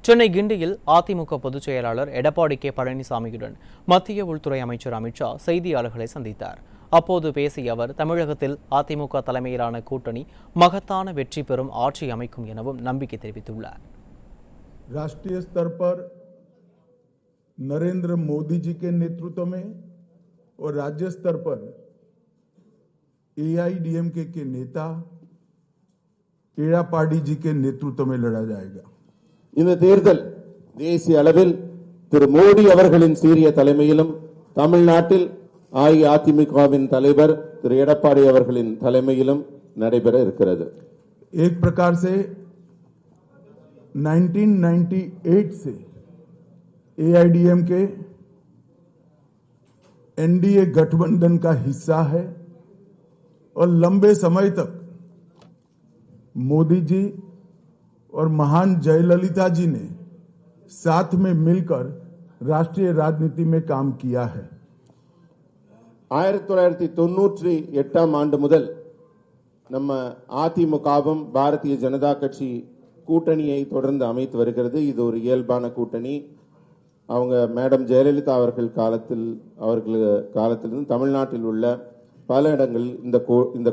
சென்னை கிண்டியில் அதிமுக பொதுச் செயலாளர் எடப்பாடி கே பழனிசாமியுடன் மத்திய உள்துறை அமைச்சர் அமித்ஷா செய்தியாளர்களை சந்தித்தார். அப்போது பேசிய அவர், தமிழகத்தில் அதிமுக தலைமையிலான கூட்டணி மகத்தான வெற்றி பெறும் ஆட்சி அமைக்கும் எனவும் நம்பிக்கை தெரிவித்துள்ளார். राष्ट्रीय स्तर पर नरेंद्र मोदी जी के नेतृत्व में और राज्य स्तर पर एआईडीएमके के नेता एड़ापाडी जी के नेतृत्व में लड़ा जाएगा. இந்த தேர்தல் தேசிய அளவில் திரு மோடி அவர்களின் சீரிய தலைமையிலும் தமிழ்நாட்டில் அஇஅதிமுகவின் தலைவர் திரு எடப்பாடி அவர்களின் தலைமையிலும் நடைபெற இருக்கிறது. एक प्रकार से 1998 से एआईडीएमके एनडीए गठबंधन का हिस्सा है और लंबे समय तक मोदी जी और महान जयललिता जी ने साथ में मिलकर राष्ट्रीय राजनीति में काम किया है. 1998 ஆண்டு முதல் நம்ம அதிமுகவும் பாரதிய ஜனதா கட்சி கூட்டணியை தொடர்ந்து அமைத்து வருகிறது. இது ஒரு இயல்பான கூட்டணி. அவங்க மேடம் ஜெயலலிதா அவர்கள் காலத்திலிருந்து தமிழ்நாட்டில் உள்ள பல இடங்களில் இந்த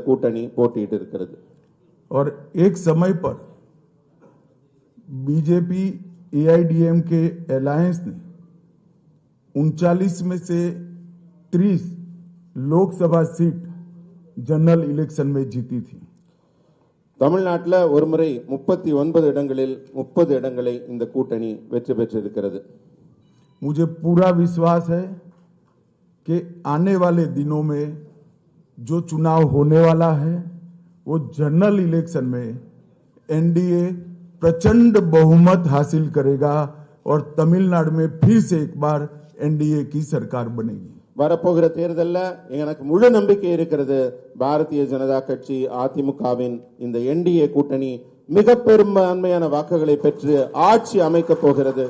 கூட்டணி போட்டியிட்டு இருக்கிறது. और एक समय पर बीजेपी एआईडीएम के अलायंस ने 39 में से 30 लोकसभा सीट जनरल इलेक्शन में जीती थी. தமிழ்நாட்டில் ஒருமுறை 39 இடங்களில் 30 இடங்களை இந்த கூட்டணி வெற்றி பெற்றிருக்கிறது. मुझे पूरा विश्वास है कि आने वाले दिनों में जो चुनाव होने वाला है वो जनरल इलेक्शन में एनडीए प्रचंड बहुमत हासिल करेगा और तमिलनाडु में फिर से एक बार एनडीए की सरकार बनेगी. வரப்போகிற தேர்தலில் எனக்கு முழு நம்பிக்கை இருக்கிறது. பாரதிய ஜனதா கட்சி அதிமுகவின் இந்த என்டிஏ கூட்டணி மிக பெரும்பான்மையான வாக்குகளை பெற்று ஆட்சி அமைக்கப் போகிறது.